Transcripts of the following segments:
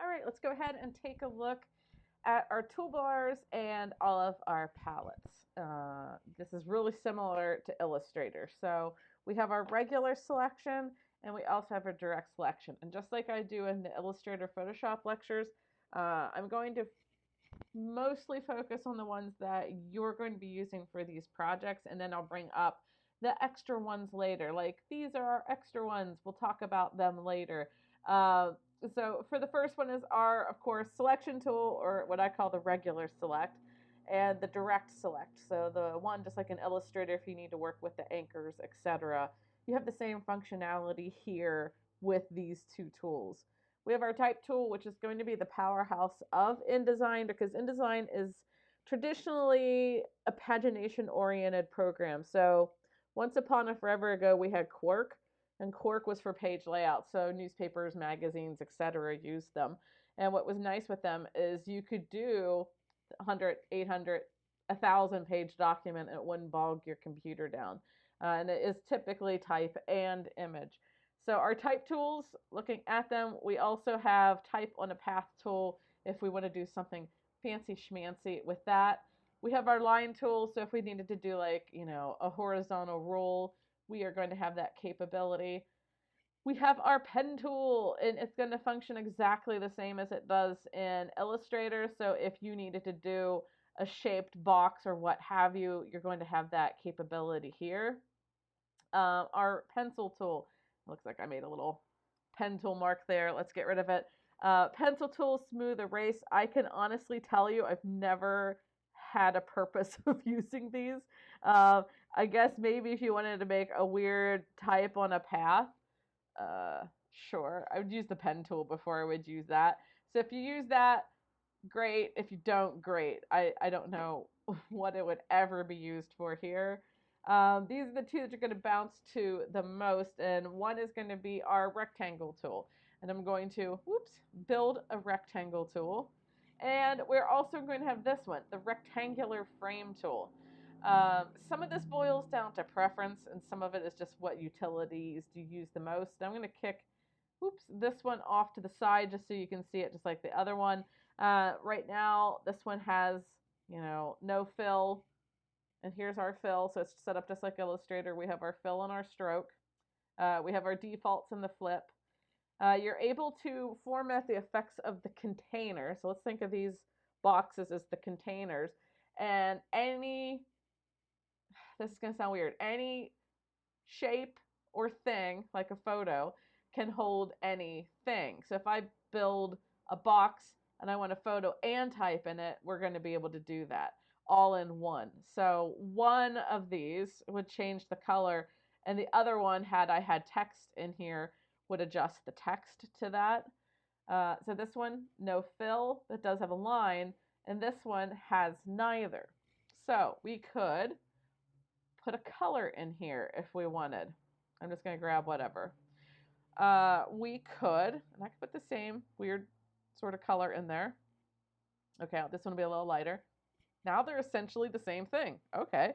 All right, let's go ahead and take a look at our toolbars and all of our palettes. This is really similar to Illustrator. So we have our regular selection and we also have a direct selection. And just like I do in the Illustrator Photoshop lectures, I'm going to mostly focus on the ones that you're going to be using for these projects, and then I'll bring up the extra ones later. Like these are our extra ones. We'll talk about them later. Uh, so for the first one is our, of course, selection tool, or what I call the regular select, and the direct select. So the one just like an Illustrator, if you need to work with the anchors, etc. You have the same functionality here with these two tools. We have our type tool, which is going to be the powerhouse of InDesign, because InDesign is traditionally a pagination oriented program. So once upon a forever ago, we had Quark, and Quark was for page layout. So newspapers, magazines, etc. used them. And what was nice with them is you could do 100, 800, 1,000 page document and it wouldn't bog your computer down. And it is typically type and image. So our type tools, looking at them, we also have type on a path tool if we want to do something fancy schmancy with that. We have our line tool, so if we needed to do like, a horizontal roll, we are going to have that capability. We have our pen tool, and it's going to function exactly the same as it does in Illustrator. So if you needed to do a shaped box or what have you, you're going to have that capability here. Our pencil tool, looks like I made a little pen tool mark there. Let's get rid of it. Pencil tool, smooth erase. I can honestly tell you I've never had a purpose of using these. I guess maybe if you wanted to make a weird type on a path, sure. I would use the pen tool before I would use that. So if you use that, great. If you don't, great. I don't know what it would ever be used for here. These are the two that you're going to bounce to the most, and one is going to be our rectangle tool. And I'm going to, build a rectangle tool. And we're also going to have this one, the rectangular frame tool. Some of this boils down to preference, and some of it is just what utilities do you use the most. I'm going to kick, this one off to the side just so you can see it just like the other one. Right now, this one has, no fill. And here's our fill. So it's set up just like Illustrator. We have our fill and our stroke. We have our defaults in the flip. You're able to format the effects of the container. So let's think of these boxes as the containers. And this is going to sound weird, any shape or thing, like a photo, can hold anything. So if I build a box and I want a photo and type in it, we're going to be able to do that all in one. So one of these would change the color, and the other one, had I had text in here, would adjust the text to that. So this one, no fill, but does have a line, and this one has neither. So we could put a color in here if we wanted. I'm just going to grab whatever. We could, and I could put the same weird sort of color in there. Okay, this one will be a little lighter. Now they're essentially the same thing. Okay.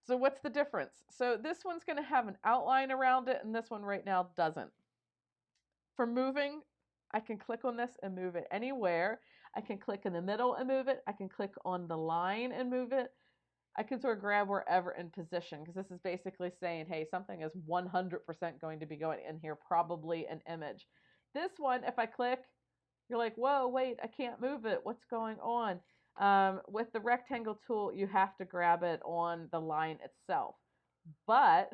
So what's the difference? So this one's going to have an outline around it, and this one right now doesn't. For moving, I can click on this and move it anywhere. I can click in the middle and move it. I can click on the line and move it. I can sort of grab wherever in position, because this is basically saying, hey, something is 100% going to be going in here, probably an image. This one, if I click, you're like, whoa, wait, I can't move it. What's going on? With the rectangle tool, you have to grab it on the line itself. But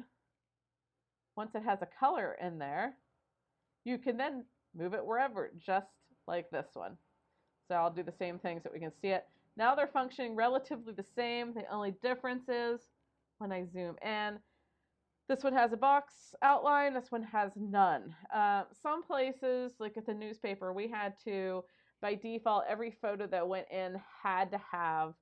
once it has a color in there, you can then move it wherever, just like this one. So I'll do the same thing so we can see it. Now they're functioning relatively the same. The only difference is when I zoom in, this one has a box outline, this one has none. Some places, like at the newspaper, we had to, by default, every photo that went in had to have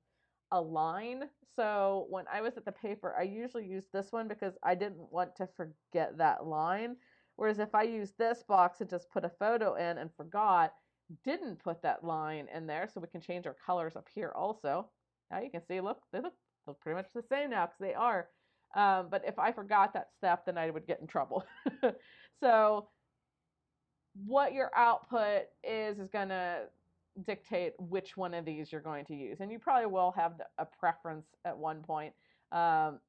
a line. So when I was at the paper, I usually used this one because I didn't want to forget that line. Whereas if I used this box and just put a photo in and forgot, didn't put that line in there, so we can change our colors up here also. Now you can see, look, they look pretty much the same now because they are. But if I forgot that step, then I would get in trouble. So what your output is going to dictate which one of these you're going to use. And you probably will have a preference at one point. Um,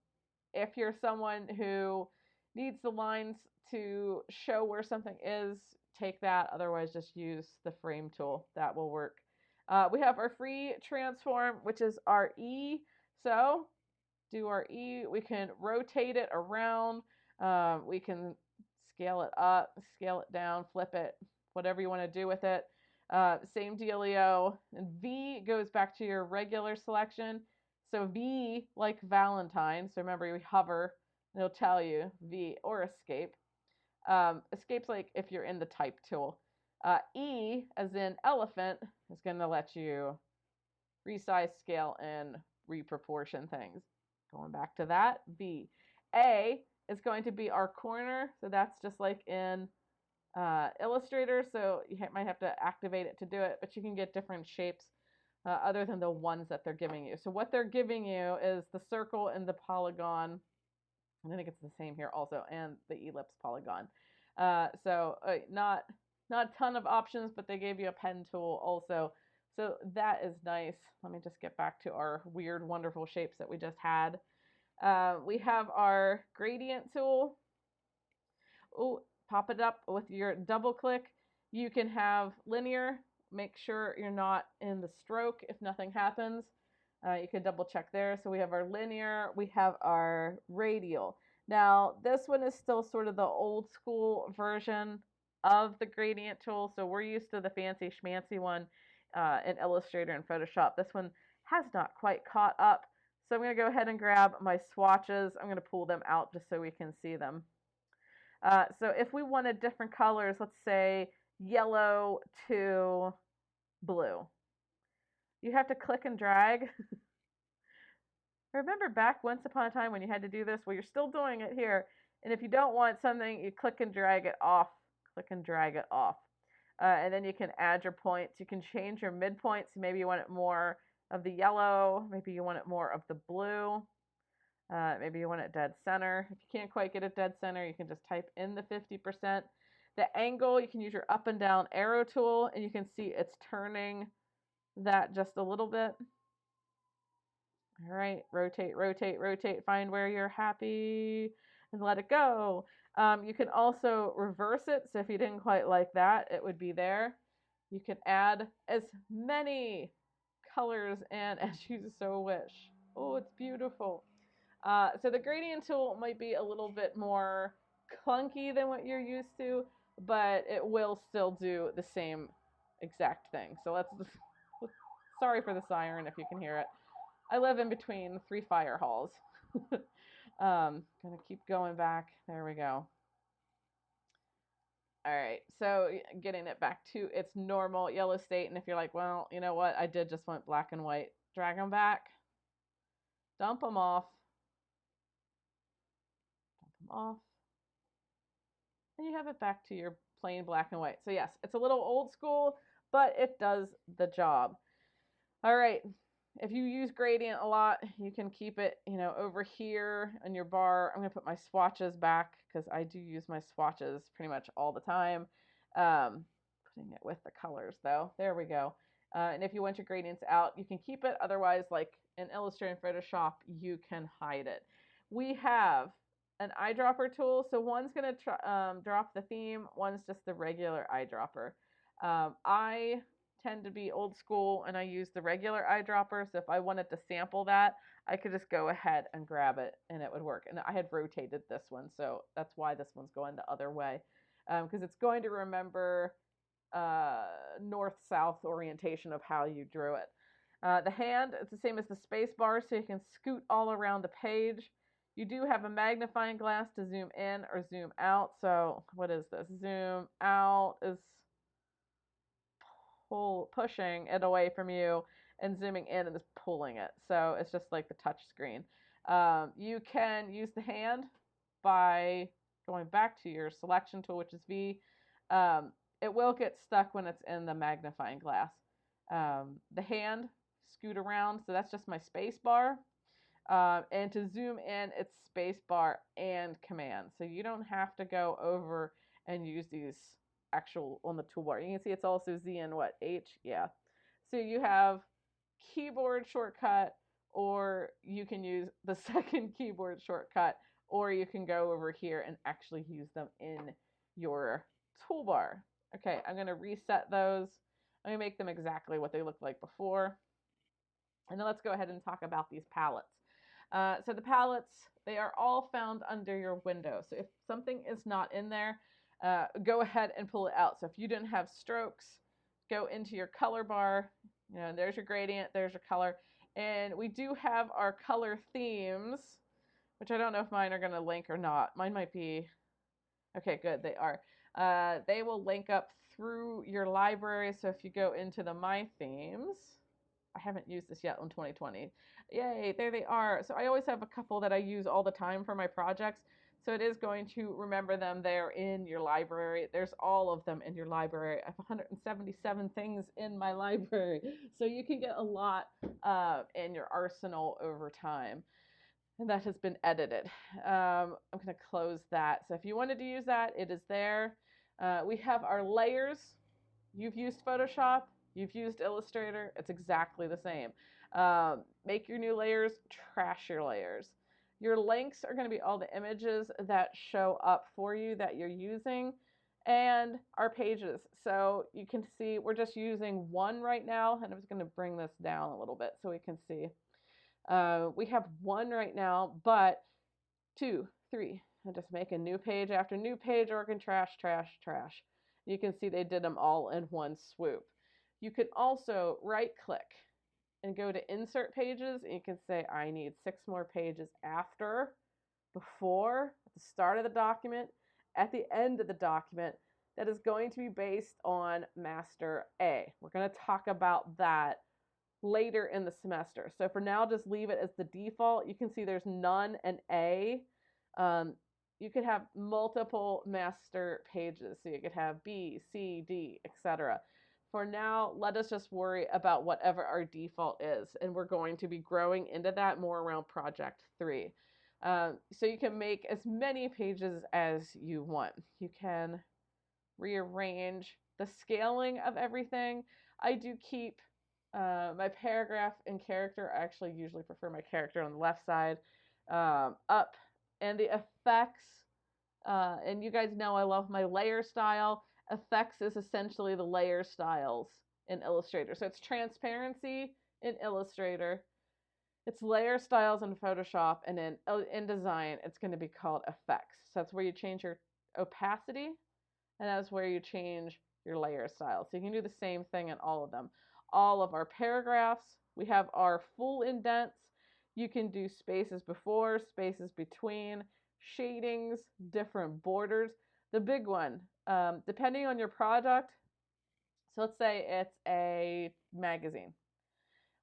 if you're someone who needs the lines to show where something is, take that. Otherwise, just use the frame tool. That will work. We have our free transform, which is our E. So do our E. We can rotate it around. We can scale it up, scale it down, flip it, whatever you want to do with it. Same dealio. And V goes back to your regular selection. So V, like Valentine. So remember, we hover, and it'll tell you V or escape. Escape's like if you're in the type tool. E, as in elephant, is going to let you resize, scale, and reproportion things. Going back to that, V. A is going to be our corner. So that's just like in Illustrator. So you might have to activate it to do it, but you can get different shapes other than the ones that they're giving you. So what they're giving you is the circle and the polygon. And I think it's the same here also, and the ellipse polygon. Not a ton of options, but they gave you a pen tool also. So that is nice. Let me just get back to our weird, wonderful shapes that we just had. We have our gradient tool. Oh, pop it up with your double click. You can have linear. Make sure you're not in the stroke if nothing happens. You can double check there. So we have our linear. We have our radial. Now, this one is still sort of the old school version of the gradient tool. So we're used to the fancy schmancy one in Illustrator and Photoshop. This one has not quite caught up. So I'm going to go ahead and grab my swatches. I'm going to pull them out just so we can see them. So if we wanted different colors, let's say yellow to blue, you have to click and drag. Remember back once upon a time when you had to do this? Well, you're still doing it here. And if you don't want something, you click and drag it off. Click and drag it off. And then you can add your points. You can change your midpoints. Maybe you want it more of the yellow. Maybe you want it more of the blue. Maybe you want it dead center. If you can't quite get it dead center, you can just type in the 50%. The angle, you can use your up and down arrow tool, and you can see it's turning that just a little bit. All right, rotate, rotate, rotate. Find where you're happy and let it go. You can also reverse it. So if you didn't quite like that, it would be there. You can add as many colors in as you so wish. Oh, it's beautiful. So the gradient tool might be a little bit more clunky than what you're used to, but it will still do the same exact thing. So let's just, sorry for the siren if you can hear it. I live in between 3 fire halls. Gonna keep going back. There we go. All right, so getting it back to its normal yellow state. And if you're like, well, you know what? I did just want black and white. Drag them back. Dump them off. Off, and you have it back to your plain black and white. So yes, it's a little old school, but it does the job. All right, if you use gradient a lot, you can keep it, over here on your bar. I'm gonna put my swatches back because I do use my swatches pretty much all the time. Putting it with the colors though. There we go. And if you want your gradients out, you can keep it. Otherwise, like in Illustrator and Photoshop, you can hide it. We have an eyedropper tool. So one's going to drop the theme, one's just the regular eyedropper. I tend to be old school and I use the regular eyedropper. So if I wanted to sample that, I could just go ahead and grab it and it would work. And I had rotated this one, so that's why this one's going the other way. Because it's going to remember north-south orientation of how you drew it. The hand, it's the same as the space bar, so you can scoot all around the page. You do have a magnifying glass to zoom in or zoom out. So what is this? Zoom out is pushing it away from you, and zooming in is pulling it. So it's just like the touch screen. You can use the hand by going back to your selection tool, which is V. It will get stuck when it's in the magnifying glass. The hand, scoot around, so that's just my space bar. And to zoom in, it's space bar and command. So you don't have to go over and use these actual on the toolbar. You can see it's also Z and what? H? Yeah. So you have keyboard shortcut, or you can use the second keyboard shortcut, or you can go over here and actually use them in your toolbar. Okay, I'm going to reset those. I'm going to make them exactly what they looked like before. And then let's go ahead and talk about these palettes. So the palettes, they are all found under your window. So if something is not in there, go ahead and pull it out. So if you didn't have strokes, go into your color bar. You know, there's your gradient, there's your color. And we do have our color themes, which I don't know if mine are going to link or not. Mine might be, okay, good, they are. They will link up through your library. So if you go into the My Themes, I haven't used this yet on 2020. Yay, there they are. So I always have a couple that I use all the time for my projects. So it is going to remember them there in your library. There's all of them in your library. I have 177 things in my library. So you can get a lot in your arsenal over time. And that has been edited. I'm going to close that. So if you wanted to use that, it is there. We have our layers. You've used Photoshop. You've used Illustrator. It's exactly the same. Make your new layers, trash your layers. Your links are going to be all the images that show up for you that you're using, and our pages. So you can see we're just using one right now, and I'm just going to bring this down a little bit so we can see. We have one right now, but 2, 3. I just make a new page after new page, or I can trash, trash, trash. You can see they did them all in one swoop. You can also right click and go to insert pages, and you can say I need 6 more pages after, before, at the start of the document, at the end of the document. That is going to be based on master A. We're going to talk about that later in the semester. So for now, just leave it as the default. You can see there's none and A. You could have multiple master pages. So you could have B, C, D, etc. For now, let us just worry about whatever our default is. And we're going to be growing into that more around project 3. So you can make as many pages as you want. You can rearrange the scaling of everything. I do keep my paragraph and character. I actually usually prefer my character on the left side up, and the effects. And you guys know I love my layer style. Effects is essentially the layer styles in Illustrator. So it's transparency in Illustrator. It's layer styles in Photoshop, and in InDesign, it's going to be called effects. So that's where you change your opacity, and that's where you change your layer style. So you can do the same thing in all of them. All of our paragraphs, we have our full indents. You can do spaces before, spaces between, shadings, different borders. The big one, depending on your project, so let's say it's a magazine.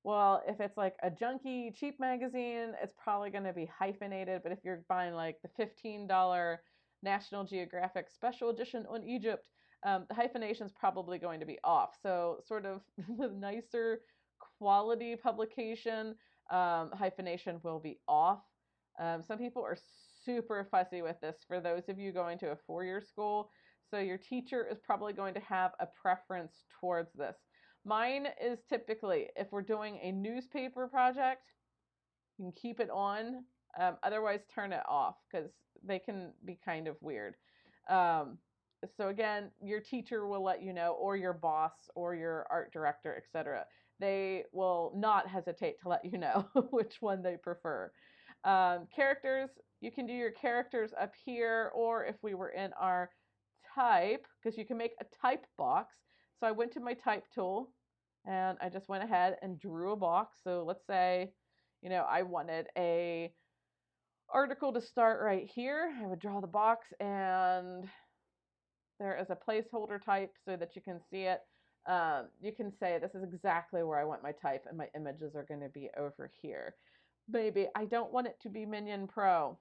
Well, if it's like a junky, cheap magazine, it's probably going to be hyphenated. But if you're buying like the $15 National Geographic Special Edition on Egypt, the hyphenation is probably going to be off. So sort of the nicer quality publication, hyphenation will be off. Some people are super fussy with this. For those of you going to a 4-year school, so your teacher is probably going to have a preference towards this. Mine is typically, if we're doing a newspaper project, you can keep it on. Otherwise, turn it off because they can be kind of weird. So again, your teacher will let you know, or your boss, or your art director, etc. They will not hesitate to let you know which one they prefer. Characters, you can do your characters up here, or if we were in our type, because you can make a type box. So I went to my type tool, and I just went ahead and drew a box. So let's say, you know, I wanted a article to start right here. I would draw the box, and there is a placeholder type so that you can see it. You can say this is exactly where I want my type, and my images are going to be over here. Maybe I don't want it to be Minion Pro.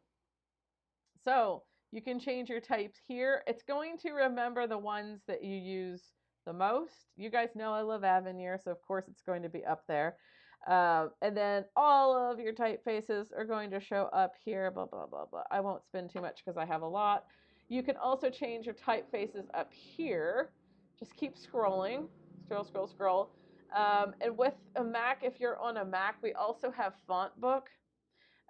So you can change your types here. It's going to remember the ones that you use the most. You guys know I love Avenir, so of course it's going to be up there. And then all of your typefaces are going to show up here, blah, blah, blah, blah. I won't spend too much because I have a lot. You can also change your typefaces up here. Just keep scrolling. Scroll, scroll, scroll. And with a Mac, if you're on a Mac, we also have Font Book.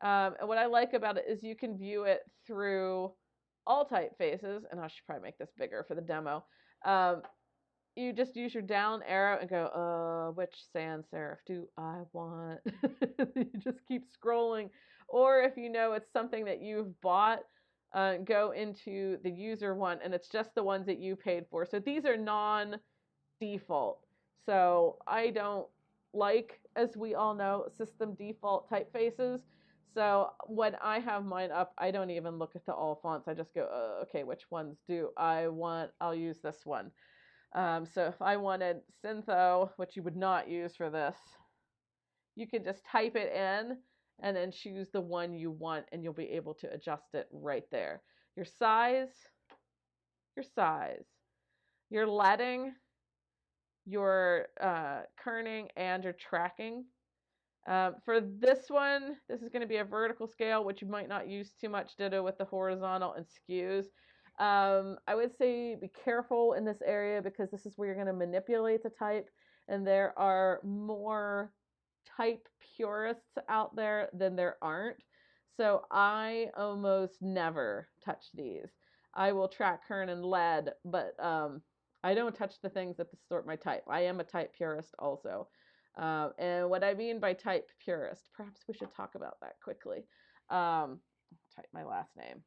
And what I like about it is you can view it through all typefaces. And I should probably make this bigger for the demo. You just use your down arrow and go, which sans serif do I want? You just keep scrolling. Or if you know it's something that you've bought, go into the user one, and it's just the ones that you paid for. So these are non-default. So I don't like, as we all know, system default typefaces. So when I have mine up, I don't even look at the all fonts. I just go, okay, which ones do I want? I'll use this one. So if I wanted Syntho, which you would not use for this, you can just type it in and then choose the one you want, and you'll be able to adjust it right there. Your size, your leading, your kerning, and your tracking. For this one, this is going to be a vertical scale, which you might not use too much. Ditto with the horizontal and skews. I would say be careful in this area because this is where you're going to manipulate the type, and there are more type purists out there than there aren't. So I almost never touch these. I will track, kern, and lead, but I don't touch the things that distort my type. I am a type purist also. And what I mean by type purist, perhaps we should talk about that quickly. Type my last name.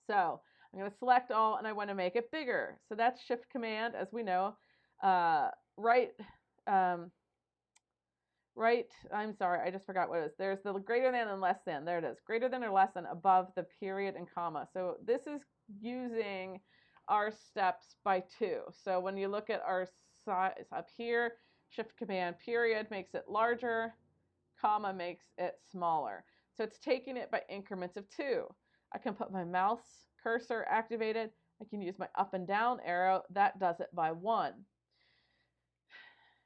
So I'm going to select all, and I want to make it bigger. So that's Shift Command, as we know. Right, I'm sorry, I just forgot what it is. There's the greater than and less than. There it is. Greater than or less than above the period and comma. So this is using our steps by 2. So when you look at our size up here, Shift Command period makes it larger, comma makes it smaller. So it's taking it by increments of 2. I can put my mouse cursor activated. I can use my up and down arrow. That does it by 1.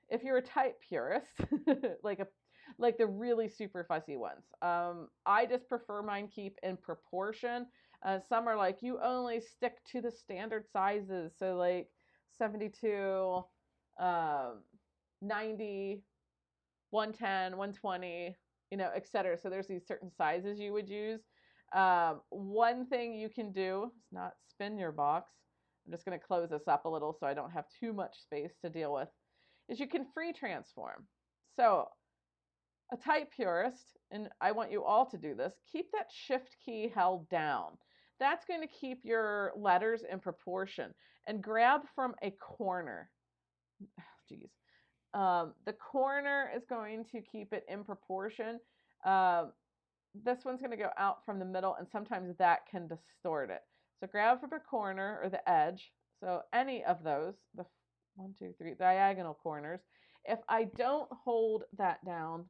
If you're a type purist, like the really super fussy ones, I just prefer mine keep in proportion. Some are like, you only stick to the standard sizes. So like 72, 90, 110, 120, etc. So there's these certain sizes you would use. One thing you can do is not spin your box. I'm just going to close this up a little so I don't have too much space to deal with, is you can free transform. So a type purist, and I want you all to do this, keep that shift key held down. That's going to keep your letters in proportion. And grab from a corner. Geez. The corner is going to keep it in proportion. This one's going to go out from the middle, and sometimes that can distort it. So grab from a corner or the edge. So any of those, the 1, 2, 3 diagonal corners. If I don't hold that down,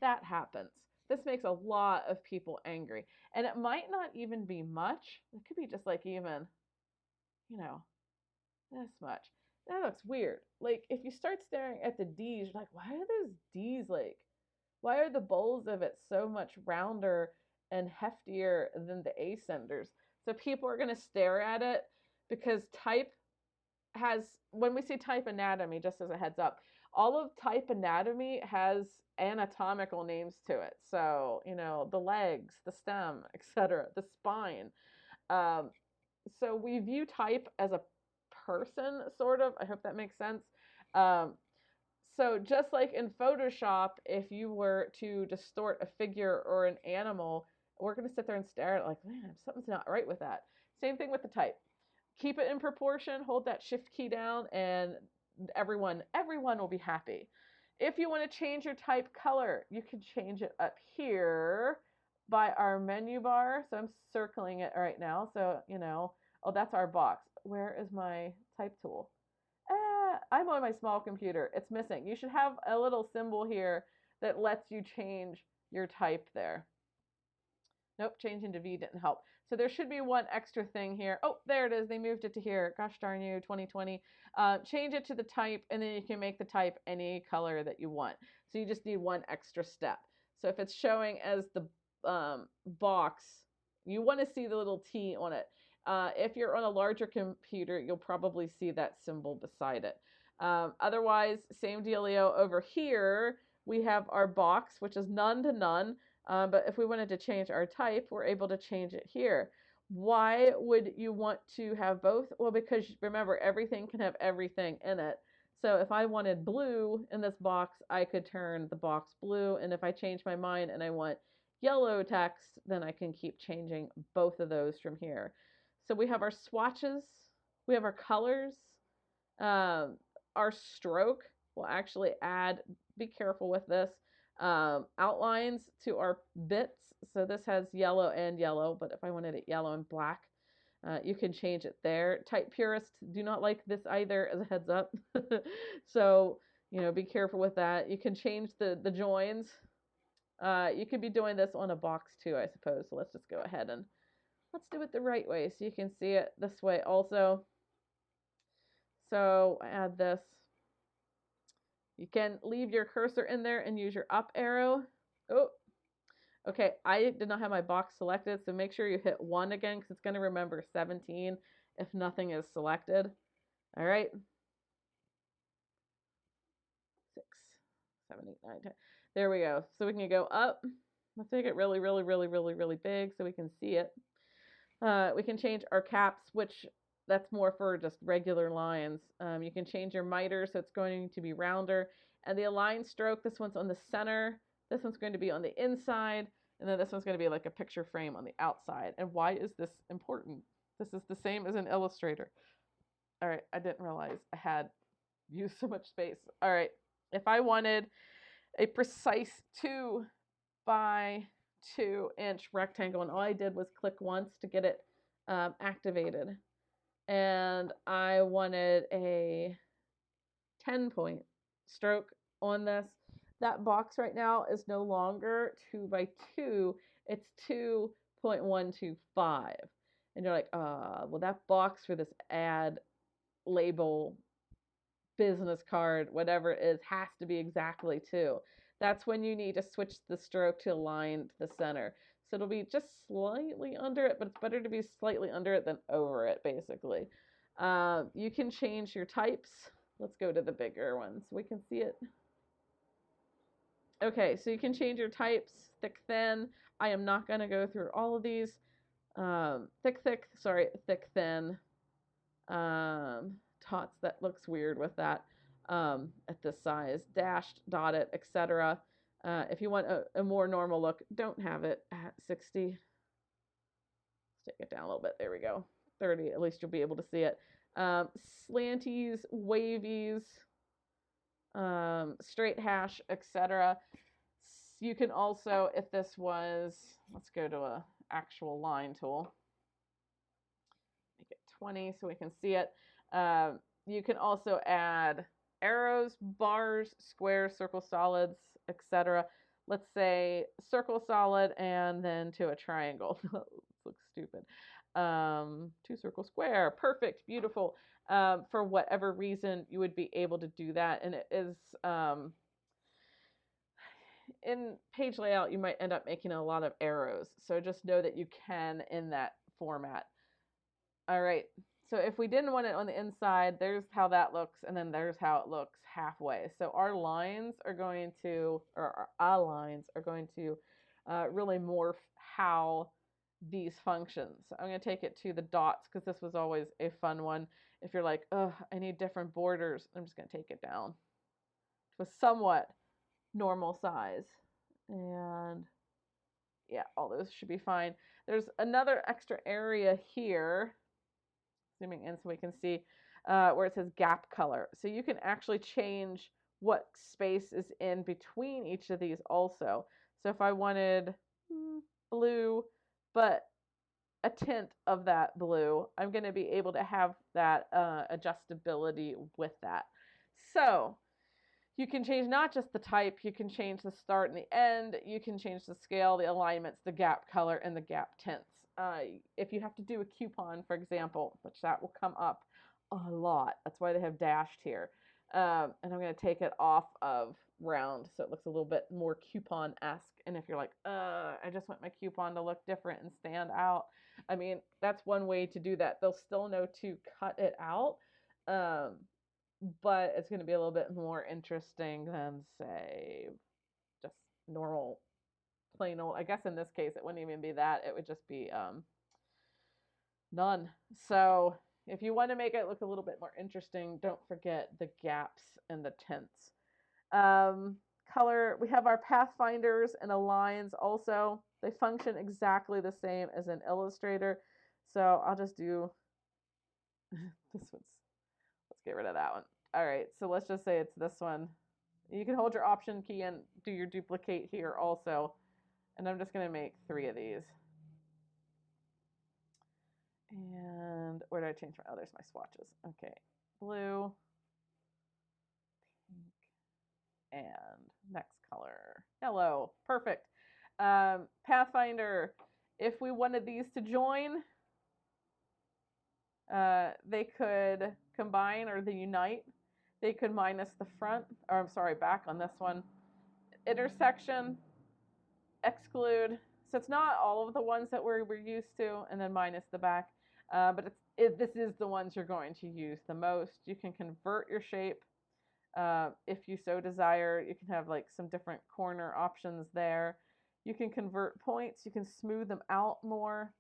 that happens. This makes a lot of people angry. And it might not even be much. It could be just like even, this much. That looks weird. Like if you start staring at the D's, you're like, why are those D's why are the bowls of it so much rounder and heftier than the ascenders? So people are going to stare at it because type has, when we say type anatomy, just as a heads up, all of type anatomy has anatomical names to it. So, the legs, the stem, etc., the spine. So we view type as a person, sort of. I hope that makes sense. So just like in Photoshop, if you were to distort a figure or an animal, we're going to sit there and stare at it like, man, something's not right with that. Same thing with the type. Keep it in proportion, hold that shift key down, and everyone will be happy. If you want to change your type color, you can change it up here by our menu bar. So I'm circling it right now. So, oh, that's our box. Where is my type tool? I'm on my small computer. It's missing. You should have a little symbol here that lets you change your type there. Nope, changing to V didn't help. So there should be one extra thing here. Oh, there it is. They moved it to here. Gosh darn you, 2020. Change it to the type, and then you can make the type any color that you want. So you just need one extra step. So if it's showing as the box, you want to see the little T on it. If you're on a larger computer, you'll probably see that symbol beside it. Otherwise, same dealio over here. We have our box, which is none to none. But if we wanted to change our type, we're able to change it here. Why would you want to have both? Well, because remember, everything can have everything in it. So if I wanted blue in this box, I could turn the box blue. And if I change my mind and I want yellow text, then I can keep changing both of those from here. So we have our swatches, we have our colors, our stroke will actually add, be careful with this, outlines to our bits. So this has yellow and yellow, but if I wanted it yellow and black, you can change it there. Type purists do not like this either, as a heads up. So, be careful with that. You can change the joins. You could be doing this on a box too, I suppose. So let's just go ahead and let's do it the right way so you can see it this way also. So add this. You can leave your cursor in there and use your up arrow. Oh, okay. I did not have my box selected, so make sure you hit 1 again because it's going to remember 17 if nothing is selected. All right. 6, 7, 8, 9, 10. There we go. So we can go up. Let's make it really, really, really, really, really big so we can see it. We can change our caps, which that's more for just regular lines. You can change your miter, so it's going to be rounder. And the align stroke, this one's on the center. This one's going to be on the inside. And then this one's going to be like a picture frame on the outside. And why is this important? This is the same as an Illustrator. All right, I didn't realize I had used so much space. All right, if I wanted a precise 2 by 2-inch rectangle, and all I did was click once to get it activated, and I wanted a 10-point stroke on this, that box right now is no longer 2 by 2, it's 2.125. And you're like, well, that box for this ad label, business card, whatever it is, has to be exactly 2. That's when you need to switch the stroke to align to the center. So it'll be just slightly under it, but it's better to be slightly under it than over it, basically. You can change your types. Let's go to the bigger one so we can see it. Okay, so you can change your types, thick, thin. I am not going to go through all of these. Thick, thin. Tots, that looks weird with that at this size. Dashed, dotted, etc. If you want a more normal look, don't have it at 60. Let's take it down a little bit. There we go. 30, at least you'll be able to see it. Slanties, wavies, straight hash, etc. You can also, if this was, let's go to a actual line tool. Make it 20 so we can see it. You can also add arrows, bars, squares, circle solids, etc. Let's say circle solid and then to a triangle. Looks stupid. 2 circle square. Perfect. Beautiful. For whatever reason, you would be able to do that. And it is, in page layout, you might end up making a lot of arrows. So just know that you can in that format. All right. So if we didn't want it on the inside, there's how that looks, and then there's how it looks halfway. So our lines are going to, or our lines are going to really morph how these functions. I'm going to take it to the dots because this was always a fun one. If you're like, oh, I need different borders, I'm just going to take it down to a somewhat normal size. And yeah, all those should be fine. There's another extra area here. Zooming in so we can see where it says gap color. So you can actually change what space is in between each of these also. So if I wanted blue, but a tint of that blue, I'm going to be able to have that adjustability with that. So you can change not just the type, you can change the start and the end, you can change the scale, the alignments, the gap color, and the gap tints. If you have to do a coupon, for example, which that will come up a lot, that's why they have dashed here. And I'm going to take it off of round so it looks a little bit more coupon-esque. And if you're like, I just want my coupon to look different and stand out, I mean, that's one way to do that. They'll still know to cut it out, but it's going to be a little bit more interesting than, say, just normal, plain old. I guess in this case, it wouldn't even be that. It would just be none. So if you want to make it look a little bit more interesting, don't forget the gaps and the tints. Color, we have our pathfinders and aligns also. They function exactly the same as in Illustrator. So I'll just do this one's, let's get rid of that one. All right, so let's just say it's this one. You can hold your Option key and do your duplicate here also. And I'm just going to make 3 of these. And where did I change my, oh, there's my swatches. Okay, blue, pink, and next color, yellow. Perfect. Pathfinder, if we wanted these to join, they could combine or they unite. They could minus the front, or I'm sorry, back on this one. Intersection, exclude. So it's not all of the ones that we're used to, and then minus the back. But this is the ones you're going to use the most. You can convert your shape if you so desire. You can have like some different corner options there. You can convert points. You can smooth them out more.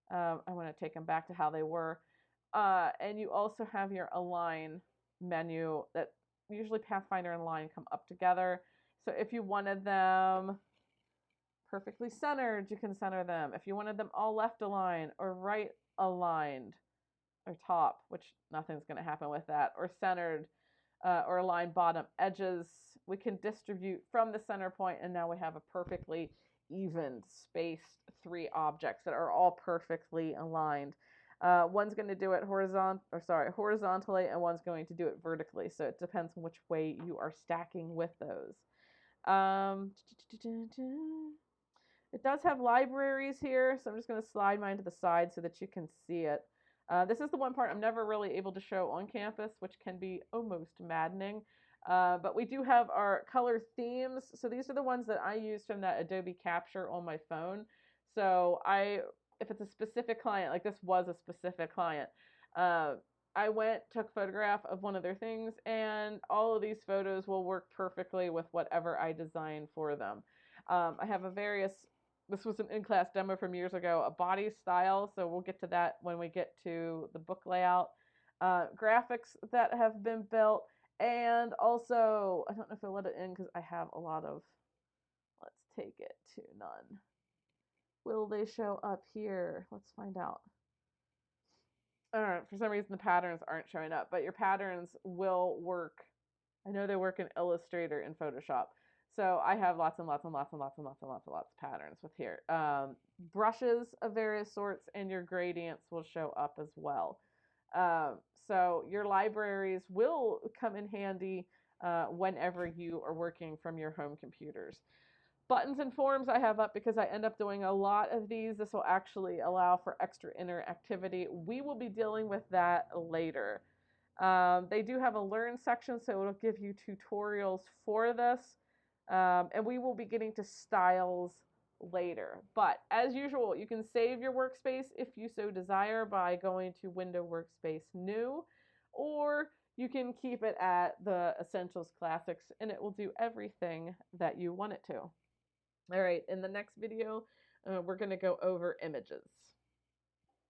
I want to take them back to how they were. And you also have your align menu that usually Pathfinder and Align come up together. So if you wanted them perfectly centered, you can center them. If you wanted them all left aligned or right aligned or top, which nothing's going to happen with that, or centered or aligned bottom edges, we can distribute from the center point, and now we have a perfectly even spaced 3 objects that are all perfectly aligned. One's going to do it horizontally, and one's going to do it vertically. So it depends on which way you are stacking with those. It does have libraries here, so I'm just going to slide mine to the side so that you can see it. This is the one part I'm never really able to show on campus, which can be almost maddening. But we do have our color themes. So these are the ones that I use from that Adobe Capture on my phone. So if it's a specific client, like this was a specific client, I took a photograph of one of their things, and all of these photos will work perfectly with whatever I design for them. I have this was an in-class demo from years ago, a body style, so we'll get to that when we get to the book layout. Graphics that have been built, and also, I don't know if I'll let it in because I have a lot of, let's take it to none. Will they show up here? Let's find out. All right, for some reason the patterns aren't showing up, but your patterns will work. I know they work in Illustrator and Photoshop. So I have lots and lots and lots and lots and lots and lots and lots of patterns with here. Brushes of various sorts and your gradients will show up as well. So your libraries will come in handy whenever you are working from your home computers. Buttons and forms I have up because I end up doing a lot of these. This will actually allow for extra interactivity. We will be dealing with that later. They do have a learn section, so it'll give you tutorials for this. And we will be getting to styles later. But as usual, you can save your workspace if you so desire by going to Window Workspace New, or you can keep it at the Essentials Classics, and it will do everything that you want it to. All right, in the next video, we're going to go over images.